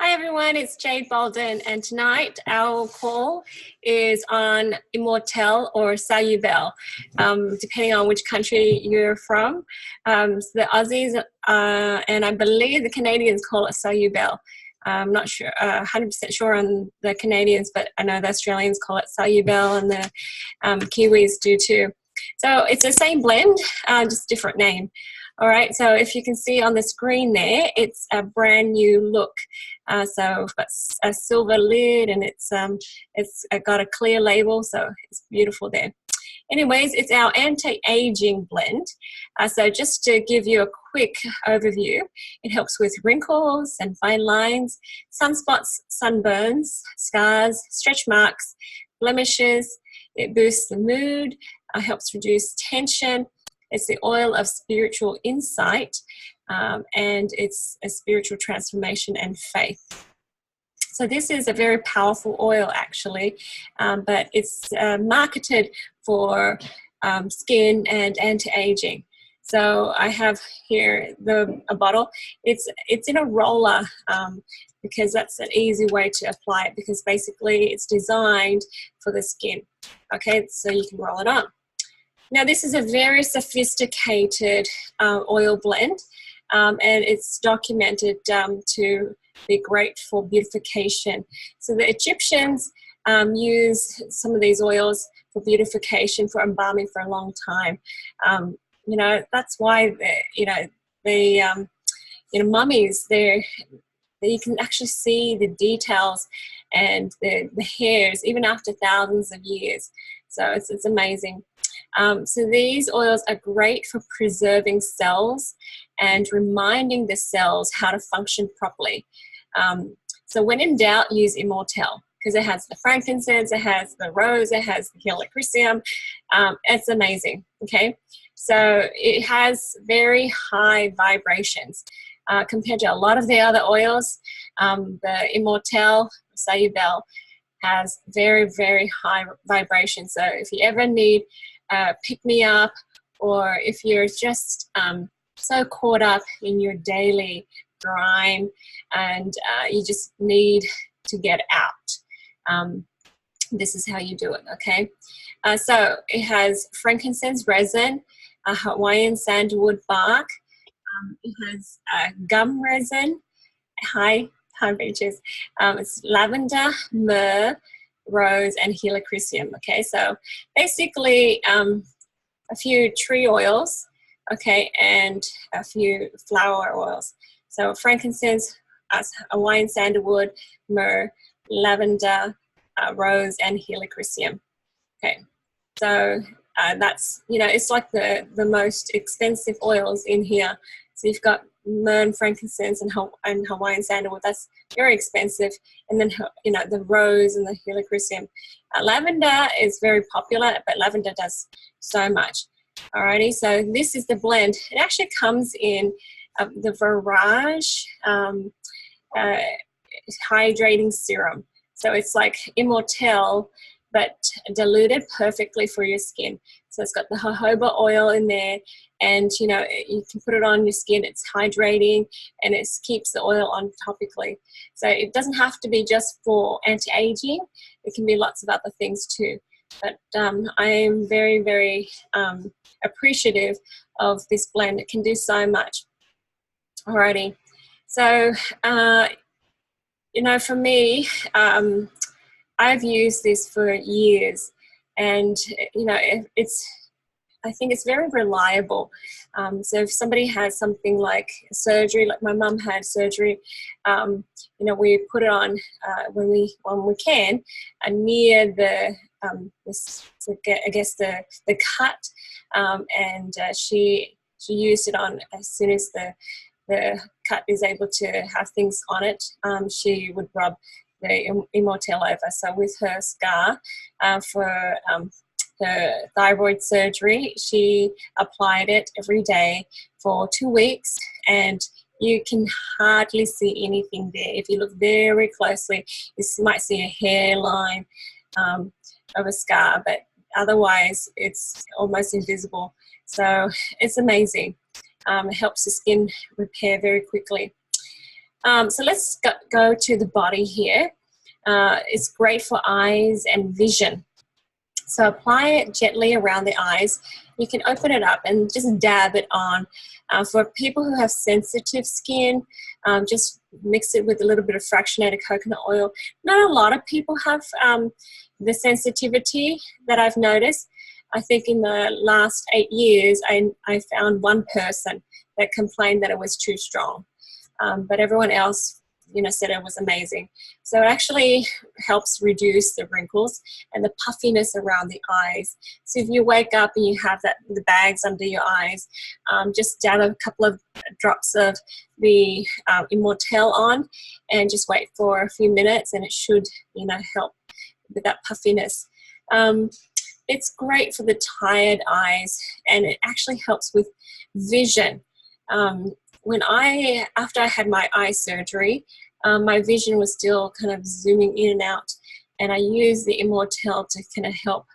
Hi everyone, it's Jade Bolden, and tonight our call is on Immortelle or Salubelle, depending on which country you're from. So the Aussies and I believe the Canadians call it Salubelle. I'm not sure, 100% sure on the Canadians, but I know the Australians call it Salubelle and the Kiwis do too. So it's the same blend, just different name. All right, so if you can see on the screen there, it's a brand new look. So we've got a silver lid, and it's got a clear label, so it's beautiful there. Anyways, it's our anti-aging blend. So just to give you a quick overview, it helps with wrinkles and fine lines, sunspots, sunburns, scars, stretch marks, blemishes. It boosts the mood, helps reduce tension. It's the oil of spiritual insight, and it's a spiritual transformation and faith. So this is a very powerful oil actually, but it's marketed for skin and anti-aging. So I have here a bottle. It's in a roller because that's an easy way to apply it, because basically it's designed for the skin. Okay, so you can roll it on. Now this is a very sophisticated oil blend, and it's documented to be great for beautification. So the Egyptians use some of these oils for beautification, for embalming for a long time. That's why the mummies, you can actually see the details and the hairs even after thousands of years. So it's amazing. So these oils are great for preserving cells and reminding the cells how to function properly. So when in doubt, use Immortelle, because it has the frankincense, it has the rose, it has the helichrysum. It's amazing, okay? So it has very high vibrations compared to a lot of the other oils. The Immortelle, Salubelle, has very, very high vibrations. So if you ever need pick me up, or if you're just so caught up in your daily grime and you just need to get out, this is how you do it, okay? So it has frankincense resin, Hawaiian sandalwood bark, it has gum resin, high beaches, it's lavender, myrrh, rose, and helichrysum. Okay, so basically a few tree oils, okay, and a few flower oils. So frankincense, Hawaiian sandalwood, myrrh, lavender, rose, and helichrysum. Okay, so that's, it's like the most expensive oils in here. So you've got myrrh and frankincense and Hawaiian sandalwood. That's very expensive. And then, the rose and the helichrysum. Lavender is very popular, but lavender does so much. Alrighty, so this is the blend. It actually comes in the Virage hydrating serum. So it's like Immortelle, but diluted perfectly for your skin. So it's got the jojoba oil in there, and you can put it on your skin. It's hydrating, and it keeps the oil on topically. So it doesn't have to be just for anti-aging. It can be lots of other things too. But I am very, very appreciative of this blend. It can do so much. Alrighty. So, for me, I've used this for years, and I think it's very reliable. So if somebody has something like surgery, like my mum had surgery, we put it on when we can, near the cut, and she used it on as soon as the cut is able to have things on it. She would rub the Immortelle over. So with her scar for her thyroid surgery, she applied it every day for 2 weeks, and you can hardly see anything there. If you look very closely, you might see a hairline of a scar, but otherwise it's almost invisible. So it's amazing. It helps the skin repair very quickly. So let's go to the body here. It's great for eyes and vision. So apply it gently around the eyes. You can open it up and just dab it on. For people who have sensitive skin, just mix it with a little bit of fractionated coconut oil. Not a lot of people have the sensitivity that I've noticed. I think in the last 8 years, I found one person that complained that it was too strong. But everyone else, said it was amazing. So it actually helps reduce the wrinkles and the puffiness around the eyes. So if you wake up and you have the bags under your eyes, just dab a couple of drops of the Immortelle on and just wait for a few minutes, and it should, help with that puffiness. It's great for the tired eyes, and it actually helps with vision. After I had my eye surgery, my vision was still kind of zooming in and out, and I used the Immortelle to kind of help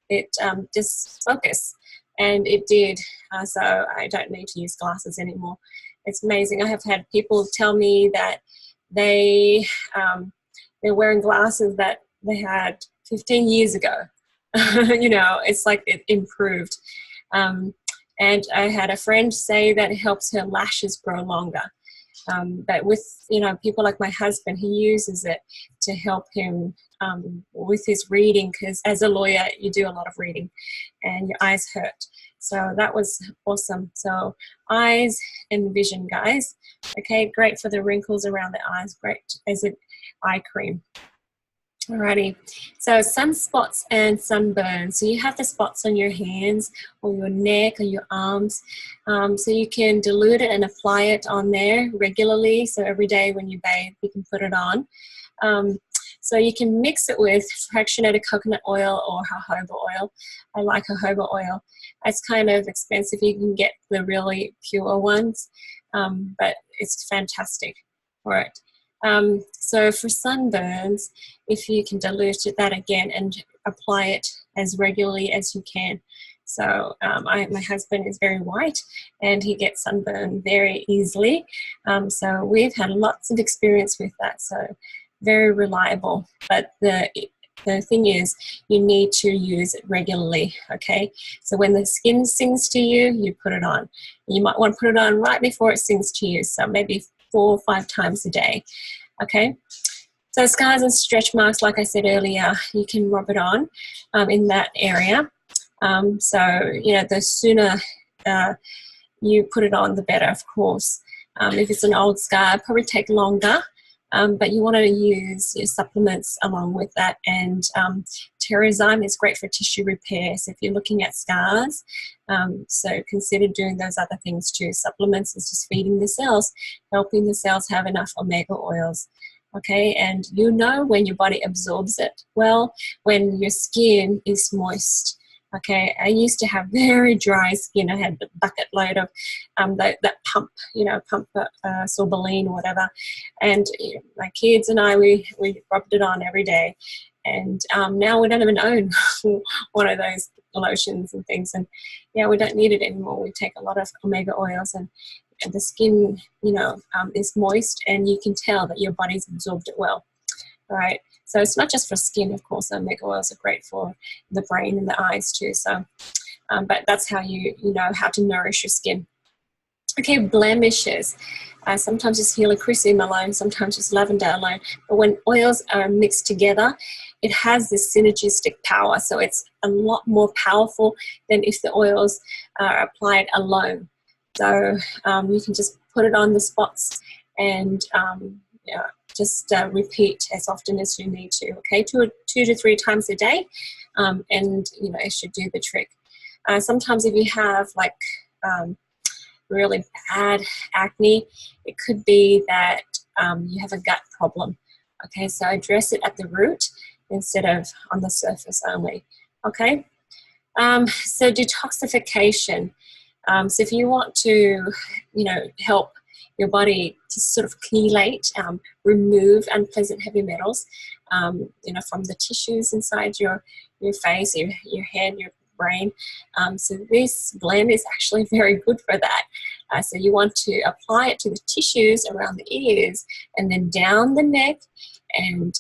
it just focus, and it did. So I don't need to use glasses anymore. It's amazing. I have had people tell me that they're wearing glasses that they had 15 years ago. It's like it improved. And I had a friend say that it helps her lashes grow longer. But with, people like my husband, he uses it to help him with his reading, because as a lawyer, you do a lot of reading and your eyes hurt. So that was awesome. So eyes and vision, guys. Okay, great for the wrinkles around the eyes, great as an eye cream. Alrighty, so sunspots and sunburns. So you have the spots on your hands or your neck or your arms. So you can dilute it and apply it on there regularly. So every day when you bathe, you can put it on. So you can mix it with fractionated coconut oil or jojoba oil. I like jojoba oil. It's kind of expensive. You can get the really pure ones, but it's fantastic for it. So for sunburns, if you can dilute that again and apply it as regularly as you can. So my husband is very white and he gets sunburn very easily. So we've had lots of experience with that. So very reliable. But the thing is, you need to use it regularly, okay? So when the skin sings to you, you put it on. You might want to put it on right before it sings to you, so maybe 4 or 5 times a day, okay? So scars and stretch marks, like I said earlier, you can rub it on in that area. So, the sooner you put it on, the better, of course. If it's an old scar, it'll probably take longer. But you want to use your supplements along with that, and Terrazyme is great for tissue repair. So if you're looking at scars, so consider doing those other things too. Supplements is just feeding the cells, helping the cells have enough omega oils. Okay, and when your body absorbs it well, when your skin is moist. Okay, I used to have very dry skin. I had a bucket load of that pump, Sorbeline or whatever. And my kids and I, we rubbed it on every day. And now we don't even own one of those lotions and things. And we don't need it anymore. We take a lot of omega oils, and the skin, is moist, and you can tell that your body's absorbed it well. All right. So it's not just for skin, of course. Omega oils are great for the brain and the eyes too. So, but that's how you know how to nourish your skin. Okay, blemishes. Sometimes it's helichrysum alone, sometimes it's lavender alone. But when oils are mixed together, it has this synergistic power. So it's a lot more powerful than if the oils are applied alone. So you can just put it on the spots and just repeat as often as you need to, okay? 2 to 3 times a day, and, it should do the trick. Sometimes if you have, really bad acne, it could be that you have a gut problem, okay? So address it at the root instead of on the surface only, okay? So detoxification. So if you want to, help your body to sort of chelate, remove unpleasant heavy metals, from the tissues inside your face, your head, your brain. So this blend is actually very good for that. So you want to apply it to the tissues around the ears and then down the neck and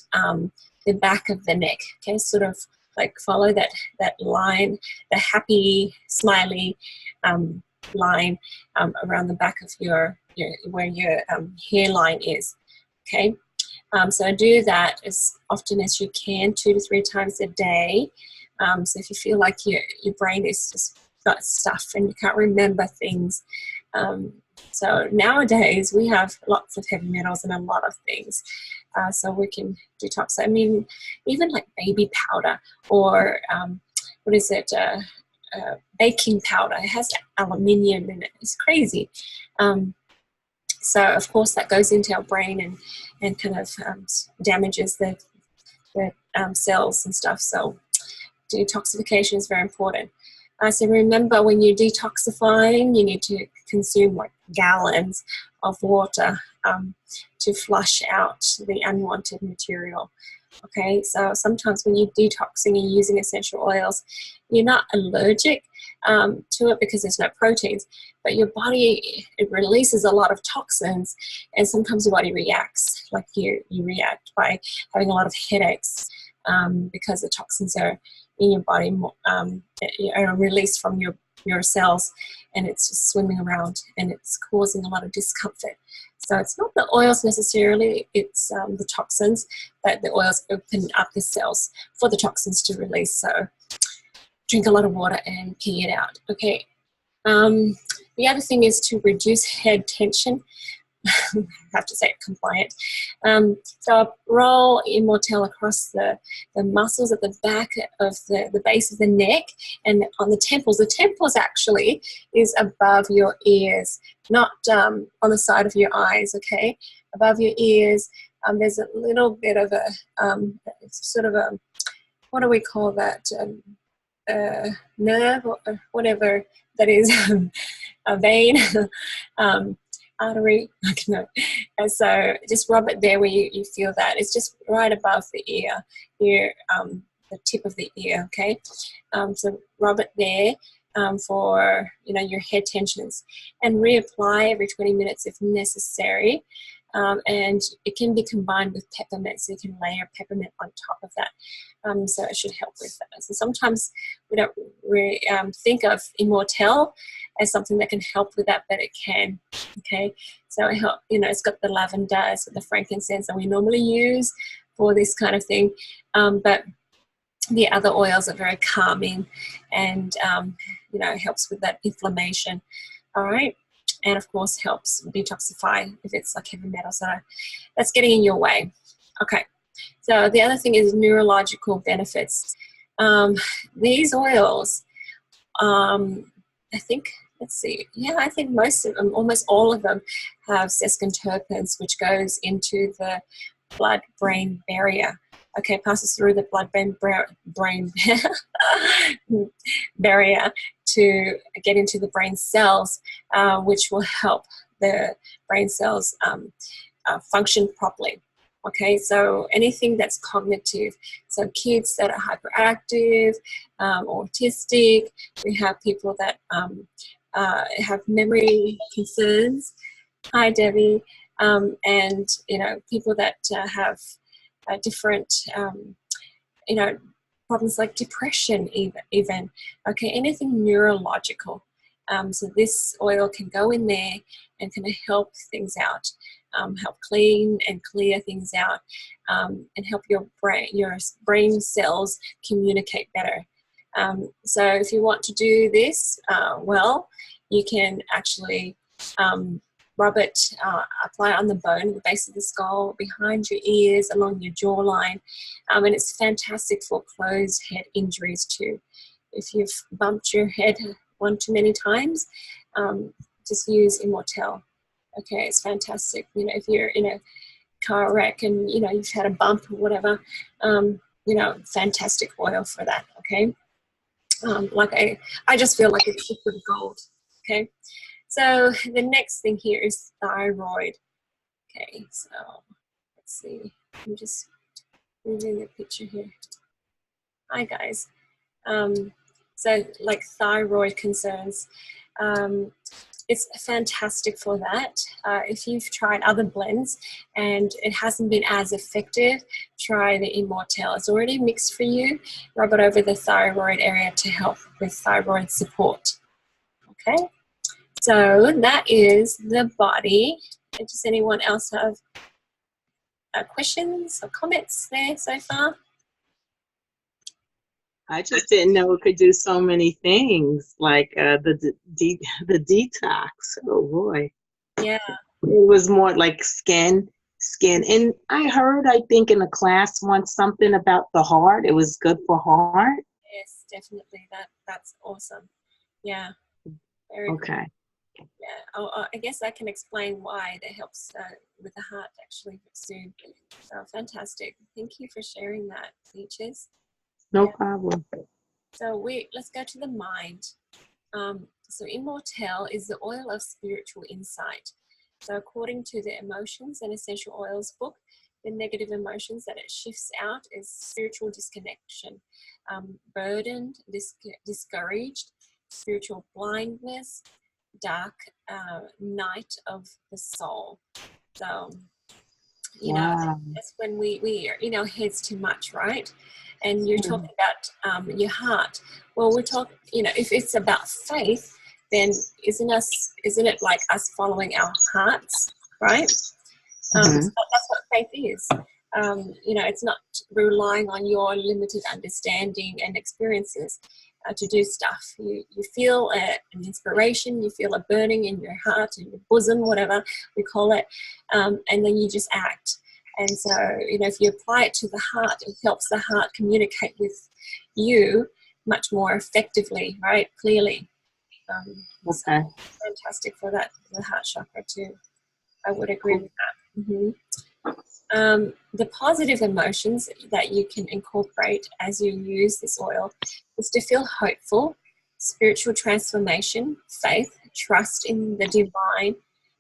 the back of the neck. Okay, sort of like follow that line, the happy, smiley line around the back of your where your hairline is. Okay, so do that as often as you can, 2 to 3 times a day. So if you feel like your brain is just got stuff and you can't remember things. So nowadays we have lots of heavy metals and a lot of things. So we can detox. I mean, even like baby powder or what is it? Baking powder. It has aluminium in it. It's crazy. So of course that goes into our brain and kind of damages the cells and stuff. So detoxification is very important. So remember, when you're detoxifying, you need to consume like gallons of water to flush out the unwanted material. Okay, so sometimes when you're detoxing and using essential oils, you're not allergic to it because there's no proteins, but your body, it releases a lot of toxins, and sometimes your body reacts, like you react by having a lot of headaches because the toxins are in your body are released from your cells, and it's just swimming around and it's causing a lot of discomfort. So it's not the oils necessarily, it's the toxins, that the oils open up the cells for the toxins to release. So drink a lot of water and pee it out. Okay. The other thing is to reduce head tension. I have to say it, compliant. So I roll Immortelle across the muscles at the back of the base of the neck and on the temples. The temples actually is above your ears, not on the side of your eyes, okay? Above your ears, there's a little bit of a, sort of a, what do we call that? Nerve or whatever that is, a vein. Artery, I don't know. And so just rub it there where you feel that. It's just right above the ear, the tip of the ear, okay? So rub it there for, your head tensions, and reapply every 20 minutes if necessary. And it can be combined with peppermint, so you can layer peppermint on top of that. So it should help with that. So sometimes we don't really think of Immortelle as something that can help with that, but it can. Okay, so it help. It's got the lavender, it's got the frankincense that we normally use for this kind of thing, but the other oils are very calming, and it helps with that inflammation. All right. And of course helps detoxify if it's like heavy metals that's getting in your way. Okay, so the other thing is neurological benefits. These oils, I think, let's see, I think most of them, almost all of them, have sesquiterpenes, which goes into the blood-brain barrier. Okay, passes through the blood-brain barrier to get into the brain cells, which will help the brain cells function properly. Okay, so anything that's cognitive, so kids that are hyperactive, autistic, we have people that have memory concerns. Hi, Debbie. And, people that have different, problems like depression even. Okay, anything neurological. So this oil can go in there and kind of help things out, help clean and clear things out, and help your brain cells communicate better. So if you want to do this you can actually rub it, apply it on the bone, the base of the skull, behind your ears, along your jawline, and it's fantastic for closed head injuries too. If you've bumped your head one too many times, just use Immortelle. Okay, it's fantastic. If you're in a car wreck and you've had a bump or whatever, fantastic oil for that. Okay, I just feel like it's liquid gold. Okay. So the next thing here is thyroid. Okay, so let's see. I'm just moving the picture here. Hi guys. So like thyroid concerns. it's fantastic for that. If you've tried other blends and it hasn't been as effective, try the Immortelle. It's already mixed for you. Rub it over the thyroid area to help with thyroid support. Okay, so that is the body. Does anyone else have questions or comments there so far? I just didn't know it could do so many things, like the detox. Oh boy. Yeah. It was more like skin. And I think in a class once something about the heart. It was good for heart. Yes, definitely. That's awesome. Yeah. Very okay. Cool. Yeah. I guess I can explain why that helps with the heart actually soon. So fantastic. Thank you for sharing that, Peaches. No problem. So let's go to the mind. So Immortelle is the oil of spiritual insight. So according to the Emotions and Essential Oils book, the negative emotions that it shifts out is spiritual disconnection, burdened, discouraged, spiritual blindness, dark night of the soul. So, you know, that's when we are in our heads too much, right? And you're talking about your heart. Well, we're talking, you know, if it's about faith, then isn't it like us following our hearts, right? So that's what faith is. You know, it's not relying on your limited understanding and experiences to do stuff. You feel an inspiration, you feel a burning in your heart, in your bosom, whatever we call it, and then you just act. And so, you know, if you apply it to the heart, it helps the heart communicate with you much more effectively, right? Clearly. So fantastic for that, the heart chakra too. I would agree with that. The positive emotions that you can incorporate as you use this oil is to feel hopeful, spiritual transformation, faith, trust in the divine,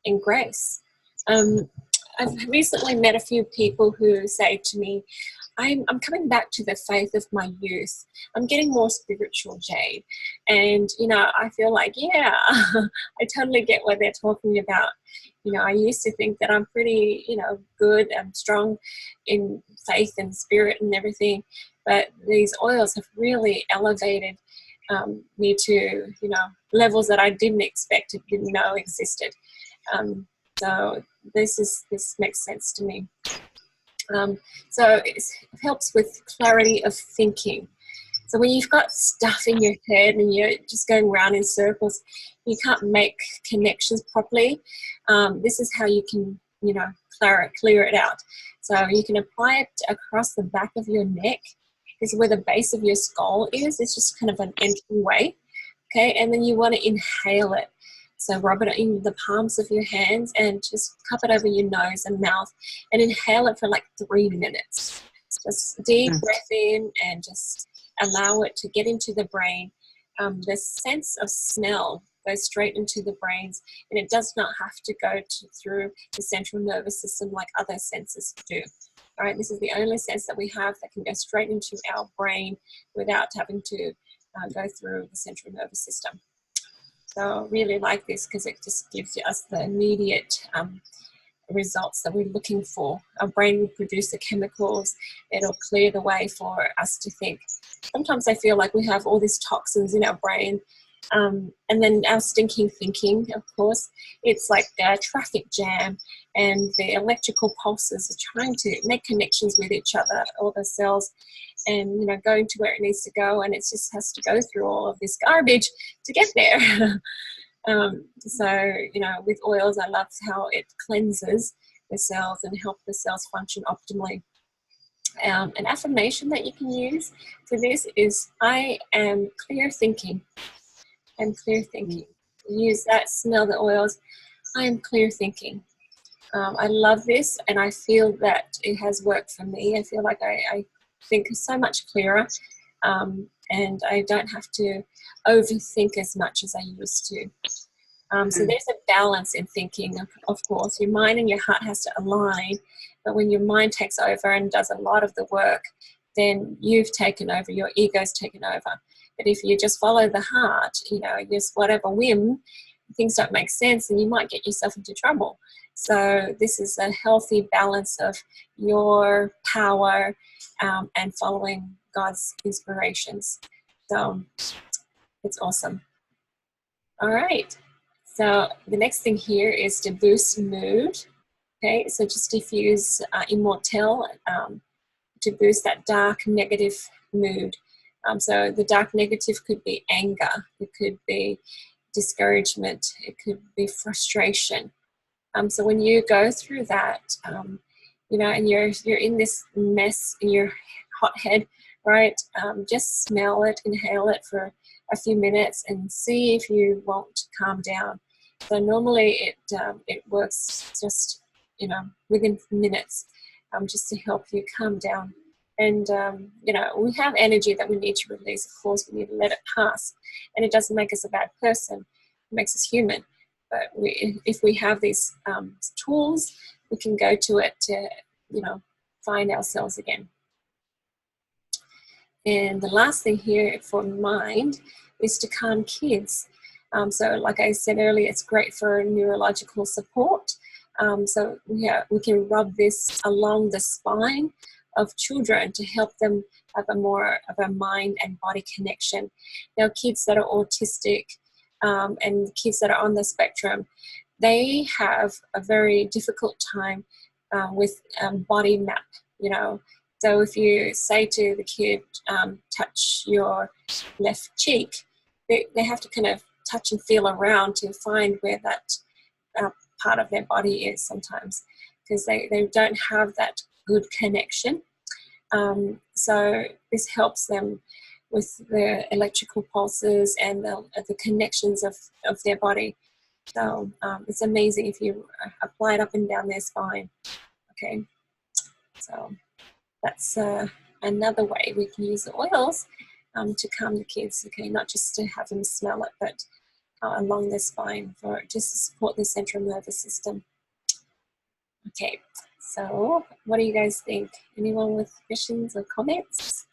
and grace. I've recently met a few people who say to me, I'm coming back to the faith of my youth. I'm getting more spiritual, Jade. And, you know, I feel like, yeah, I totally get what they're talking about. You know, I used to think that I'm pretty, you know, good and strong in faith and spirit and everything. But these oils have really elevated me to, you know, levels that I didn't expect, didn't know existed. So this makes sense to me. So it helps with clarity of thinking. So when you've got stuff in your head and you're just going round in circles, you can't make connections properly. This is how you can, you know, clear it out. So you can apply it across the back of your neck. This is where the base of your skull is. It's just kind of an entryway. Okay, and then you want to inhale it. So rub it in the palms of your hands and just cup it over your nose and mouth and inhale it for like 3 minutes. Just deep breath in and just allow it to get into the brain. The sense of smell goes straight into the brains, and it does not have to go through the central nervous system like other senses do. All right, this is the only sense that we have that can go straight into our brain without having to go through the central nervous system. So I really like this because it just gives us the immediate results that we're looking for. Our brain will produce the chemicals. It'll clear the way for us to think. Sometimes I feel like we have all these toxins in our brain, and then our stinking thinking, of course. It's like a traffic jam, and the electrical pulses are trying to make connections with each other, all the cells, and, you know, going to where it needs to go, and it just has to go through all of this garbage to get there. So, you know, with oils, I love how it cleanses the cells and help the cells function optimally. An affirmation that you can use for this is, I am clear thinking. I'm clear thinking. Use that, smell the oils. I am clear thinking. I love this, and I feel that it has worked for me. I feel like I think so much clearer, and I don't have to overthink as much as I used to. So there's a balance in thinking, of course. Your mind and your heart has to align, but when your mind takes over and does a lot of the work, then you've taken over, your ego's taken over. But if you just follow the heart, you know, just whatever whim, things don't make sense, and you might get yourself into trouble. So this is a healthy balance of your power and following God's inspirations. So it's awesome. All right. So the next thing here is to boost mood. Okay, so just diffuse Immortelle to boost that dark negative mood. So the dark negative could be anger, it could be discouragement, it could be frustration. So when you go through that, you know, and you're in this mess in your hot head, right? Just smell it, inhale it for a few minutes, and see if you won't calm down. So normally it works just, you know, within minutes, just to help you calm down. And you know, we have energy that we need to release. Of course, we need to let it pass, and it doesn't make us a bad person. It makes us human. But if we have these tools, we can go to it to, you know, find ourselves again. And the last thing here for mind is to calm kids. So like I said earlier, it's great for neurological support. So we can rub this along the spine of children to help them have a more of a mind and body connection. Now, kids that are autistic and kids that are on the spectrum, they have a very difficult time with body map, you know. So if you say to the kid, touch your left cheek, they have to kind of touch and feel around to find where that part of their body is sometimes, because they don't have that good connection. So this helps them with the electrical pulses and the connections of their body. So it's amazing if you apply it up and down their spine. Okay, so that's another way we can use the oils to calm the kids. Okay, not just to have them smell it, but along their spine for just to support the central nervous system. Okay, so what do you guys think? Anyone with questions or comments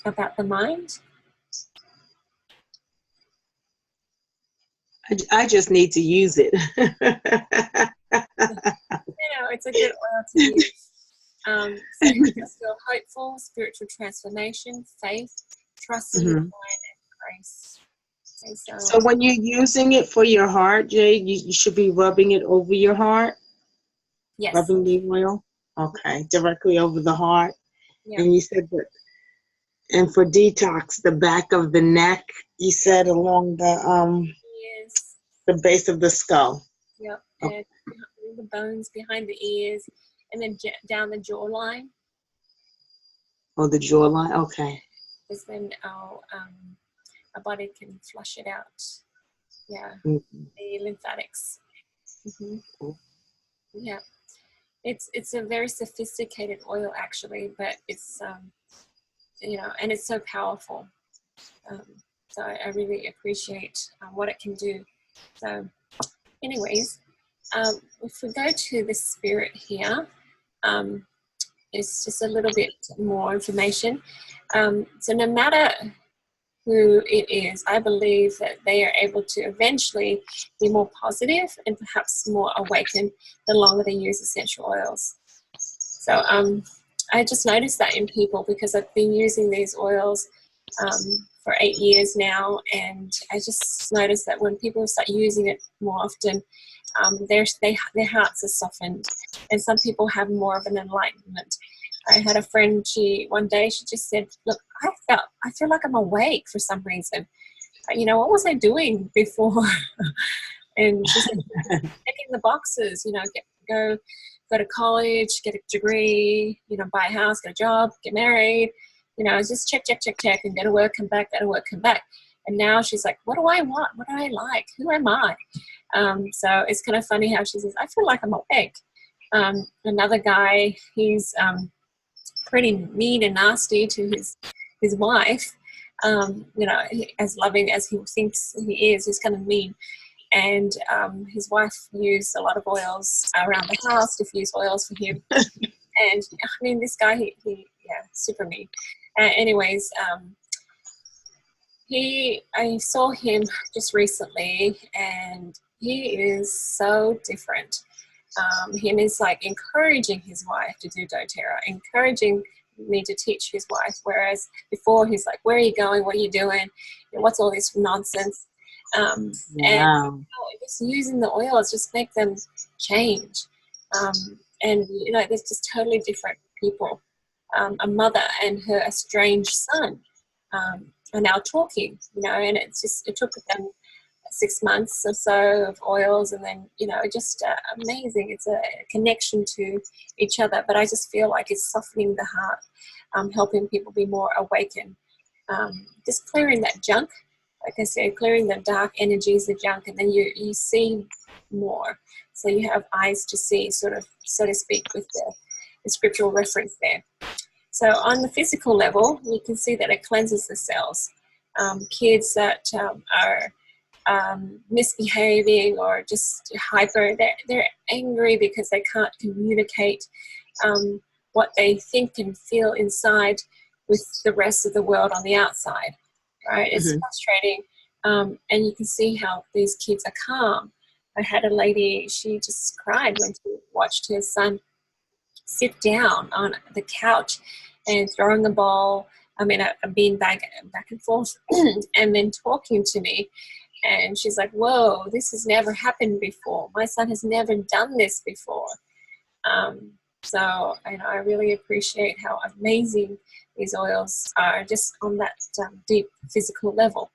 about the mind? I just need to use it. You know, it's a good oil to use. So you just feel hopeful, spiritual transformation, faith, trust in your mind, and grace. Okay, so when you're using it for your heart, Jade, you should be rubbing it over your heart? Yes. Rubbing the oil? Okay, directly over the heart. Yeah. And you said that, and for detox, the back of the neck, you said along the yes, the base of the skull. Yep, and the bones behind the ears, and then down the jawline. Oh, the jawline, okay. Because then our body can flush it out. Yeah, the lymphatics. Yeah, it's a very sophisticated oil actually, but it's you know, and it's so powerful. So I really appreciate what it can do. So anyways, if we go to the spirit here, it's just a little bit more information. So no matter who it is, I believe that they are able to eventually be more positive and perhaps more awakened the longer they use essential oils. So I just noticed that in people because I've been using these oils for 8 years now, and I just noticed that when people start using it more often, their hearts are softened, and some people have more of an enlightenment. I had a friend, one day she just said, look, I feel like I'm awake for some reason. You know, what was I doing before? And she said, checking the boxes, you know, go to college, get a degree, you know, buy a house, get a job, get married, you know, just check, and go to work, come back, go to work, come back. And now she's like, what do I want? What do I like? Who am I? So it's kind of funny how she says, I feel like I'm awake. Another guy, he's pretty mean and nasty to his wife. You know, as loving as he thinks he is, he's kind of mean. And his wife used a lot of oils around the house, diffused oils for him. And I mean, this guy, he yeah, super mean. Anyways, I saw him just recently, and he is so different. Him is like encouraging his wife to do doTERRA, encouraging me to teach his wife, whereas before he's like, where are you going, what are you doing, what's all this nonsense? And just using the oils just make them change. And they're just totally different people. A mother and her estranged son are now talking, and it took them 6 months or so of oils, and then just amazing. It's a connection to each other, but I just feel like it's softening the heart, helping people be more awakened, just clearing that junk, like I said, clearing the dark energies, the junk, and then you see more, so you have eyes to see, sort of, so to speak, with the scriptural reference there. So on the physical level, you can see that it cleanses the cells. Kids that are misbehaving or just hyper, they're angry because they can't communicate what they think and feel inside with the rest of the world on the outside, right? It's frustrating. And you can see how these kids are calm. I had a lady, she just cried when she watched her son sit down on the couch and throwing a ball, a beanbag back and forth, and then talking to me. And she's like, whoa, this has never happened before. My son has never done this before. So I really appreciate how amazing these oils are, just on that deep physical level.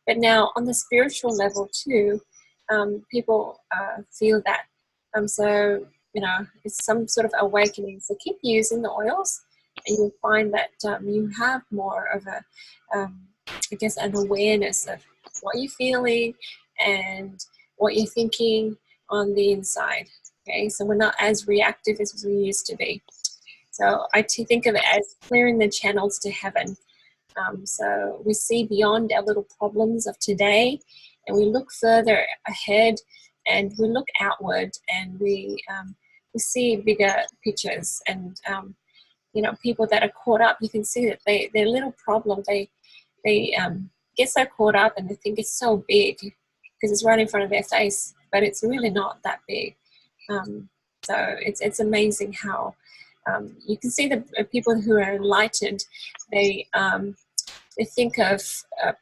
But now on the spiritual level too, people feel that. So it's some sort of awakening. So keep using the oils, and you'll find that you have more of an awareness of what you're feeling and what you're thinking on the inside. Okay, so we're not as reactive as we used to be. So I think of it as clearing the channels to heaven. So we see beyond our little problems of today, and we look further ahead, and we look outward, and we see bigger pictures. And people that are caught up, you can see that their little problem, they get so caught up and they think it's so big because it's right in front of their face, but it's really not that big. So it's amazing how you can see the people who are enlightened. They think of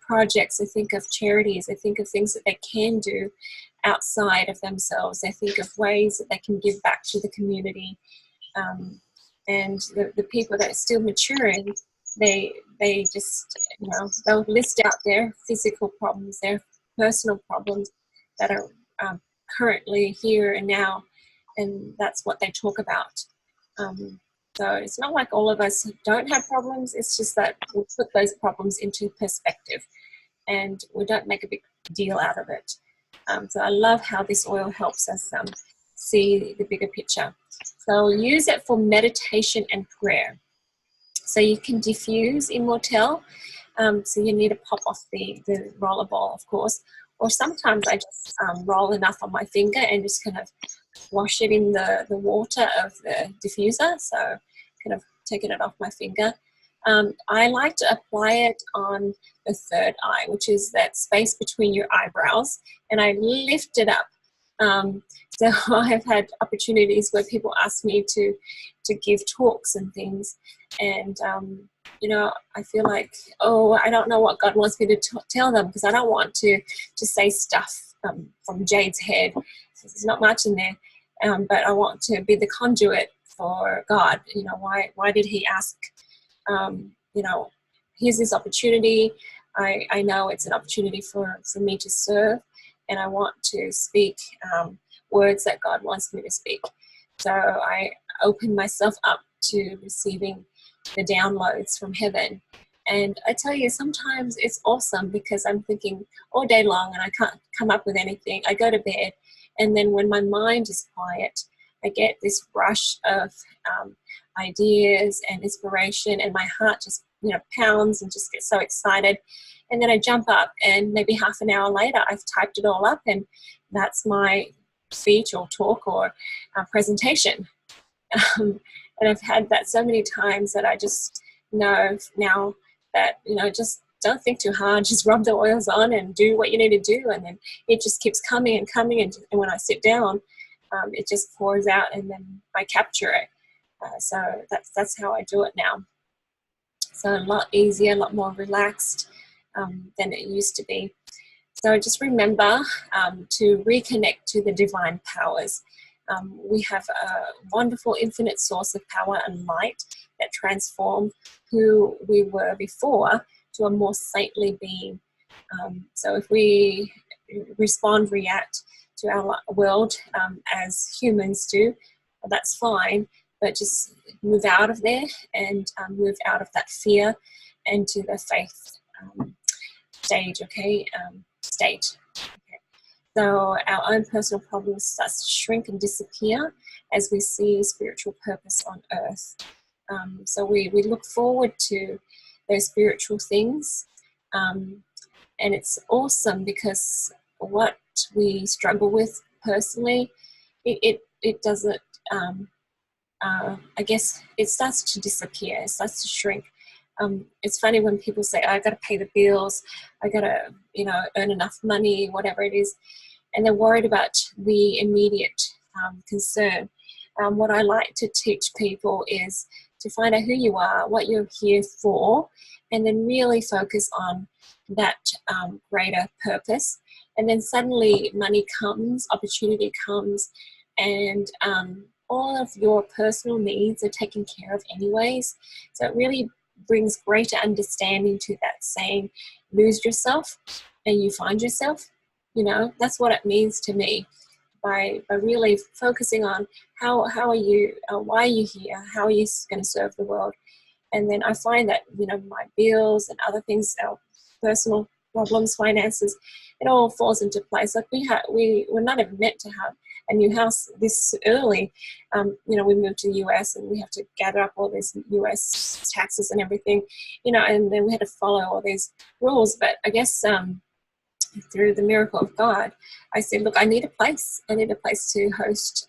projects, they think of charities, they think of things that they can do outside of themselves. They think of ways that they can give back to the community. And the people that are still maturing, they just, they'll list out their physical problems, their personal problems that are currently here and now, and that's what they talk about. So it's not like all of us don't have problems, it's just that we put those problems into perspective and we don't make a big deal out of it. So I love how this oil helps us see the bigger picture. So use it for meditation and prayer. So you can diffuse Immortelle. So you need to pop off the roller ball, of course. Or sometimes I just roll enough on my finger and just kind of wash it in the water of the diffuser. So kind of taking it off my finger. I like to apply it on the third eye, which is that space between your eyebrows, and I lift it up. So I've had opportunities where people ask me to give talks and things, and I feel like, I don't know what God wants me to tell them, because I don't want to say stuff from Jade's head. There's not much in there, but I want to be the conduit for God. Why did He ask? Here's this opportunity. I know it's an opportunity for me to serve, and I want to speak words that God wants me to speak. So I open myself up to receiving the downloads from heaven. And I tell you, sometimes it's awesome, because I'm thinking all day long and I can't come up with anything. I go to bed, and then when my mind is quiet, I get this rush of ideas and inspiration, and my heart just pounds and just gets so excited. And then I jump up, and maybe half an hour later I've typed it all up, and that's my speech or talk or presentation. And I've had that so many times that I just know now that, you know, just don't think too hard, just rub the oils on and do what you need to do, and then it just keeps coming and coming, and when I sit down, it just pours out, and then I capture it. So that's how I do it now. So a lot easier, a lot more relaxed than it used to be. So just remember to reconnect to the divine powers. We have a wonderful infinite source of power and light that transform who we were before to a more saintly being. So if we react to our world as humans do, that's fine, but just move out of there and move out of that fear and to the faith stage, okay? State. Okay. So our own personal problems start to shrink and disappear as we see spiritual purpose on earth. So we look forward to those spiritual things, and it's awesome because what we struggle with personally, it doesn't, I guess it starts to disappear, it starts to shrink. It's funny when people say, oh, I got to pay the bills, I got to, you know, earn enough money, whatever it is, and they're worried about the immediate concern. What I like to teach people is to find out who you are, what you're here for, and then really focus on that greater purpose. And then suddenly money comes, opportunity comes, and all of your personal needs are taken care of anyways. So it really brings greater understanding to that saying, lose yourself and you find yourself. You know, that's what it means to me. By really focusing on how are you, why are you here, how are you going to serve the world. And then I find that, you know, my bills and other things, our personal problems, finances, it all falls into place. Like we were not even meant to have a new house this early. You know, we moved to the US and we have to gather up all these US taxes and everything, you know, and then we had to follow all these rules. But I guess through the miracle of God, I said, look, I need a place. I need a place to host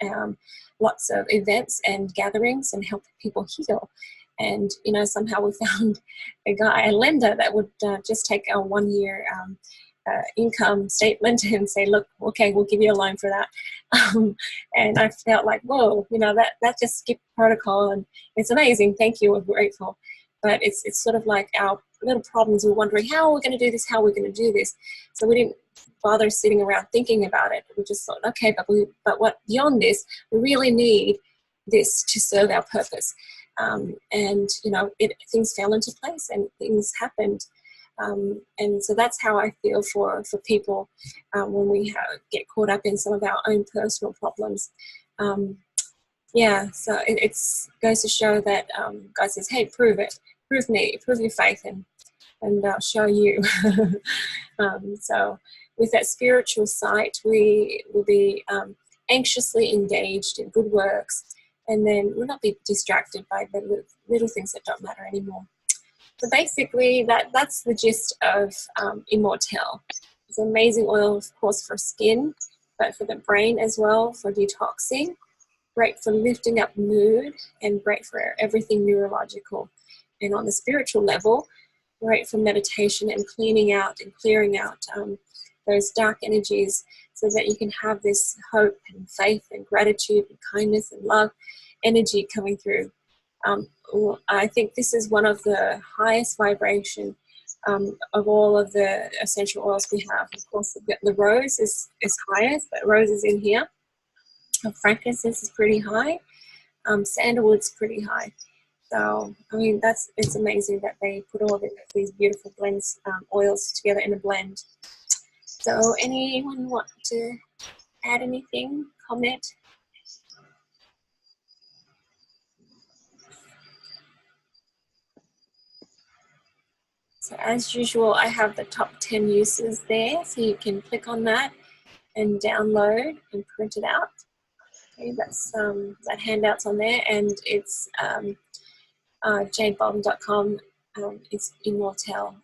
lots of events and gatherings and help people heal. And, you know, somehow we found a lender that would just take our 1 year income statement and say, look, okay, we'll give you a loan for that. And I felt like, whoa, you know, that just skipped protocol, and it's amazing. Thank you. We're grateful. But it's sort of like our little problems. We're wondering how we're going to do this, how we're going to do this. So we didn't bother sitting around thinking about it. We just thought, okay, but what beyond this, we really need this to serve our purpose. And, you know, things fell into place and things happened. And so that's how I feel for people when we get caught up in some of our own personal problems. Yeah, so it goes to show that God says, hey, prove it. Prove me, prove your faith, and I'll show you. So with that spiritual sight, we will be anxiously engaged in good works, and then we'll not be distracted by the little things that don't matter anymore. So basically, that's the gist of Immortelle. It's an amazing oil, of course, for skin, but for the brain as well, for detoxing. Great for lifting up mood, and great for everything neurological. And on the spiritual level, great for meditation and cleaning out and clearing out those dark energies, so that you can have this hope and faith and gratitude and kindness and love energy coming through. I think this is one of the highest vibration of all of the essential oils we have. Of course, the rose is highest, but rose is in here. Frankincense is pretty high. Sandalwood's pretty high. So, I mean, it's amazing that they put all these beautiful blends, oils together in a blend. So, anyone want to add anything, comment? So, as usual, I have the top 10 uses there, so you can click on that and download and print it out. Okay, that's that handout's on there, and it's jadebolden.com. It's Immortelle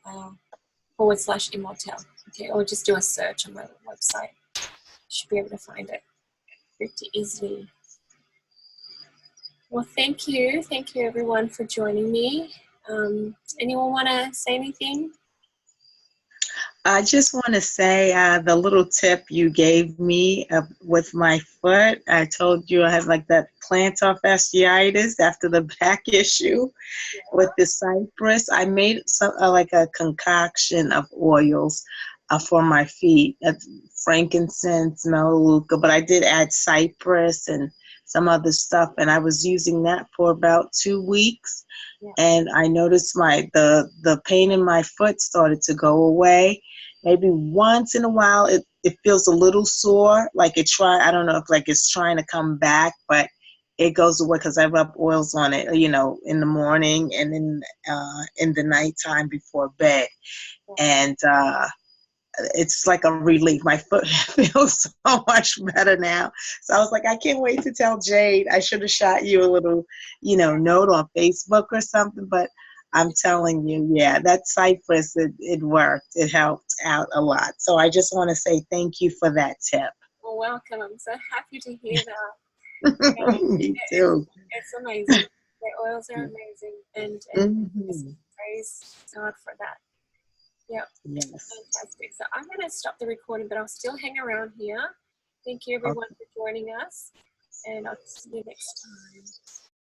/Immortelle. Okay, or just do a search on my website. You should be able to find it pretty easily. Well, thank you everyone for joining me. Anyone want to say anything? I just want to say the little tip you gave me with my foot. I told you I had like that plantar fasciitis after the back issue with the cypress. I made some like a concoction of oils for my feet, frankincense, melaleuca, but I did add cypress and some other stuff, and I was using that for about 2 weeks. Yeah. And I noticed the pain in my foot started to go away. Maybe once in a while it feels a little sore, like I don't know if like it's trying to come back, but it goes away because I rub oils on it, you know, in the morning and in the nighttime before bed. And it's like a relief. My foot feels so much better now. So I was like, I can't wait to tell Jade. I should have shot you a little, you know, note on Facebook or something, but I'm telling you, yeah, that cypress, it worked. It helped out a lot. So I just want to say thank you for that tip. Well, welcome. I'm so happy to hear that. Me too. It's amazing. The oils are amazing. And praise God for that. Yep. Yes. Fantastic. So I'm going to stop the recording, but I'll still hang around here. Thank you, everyone, for joining us. And I'll see you next time.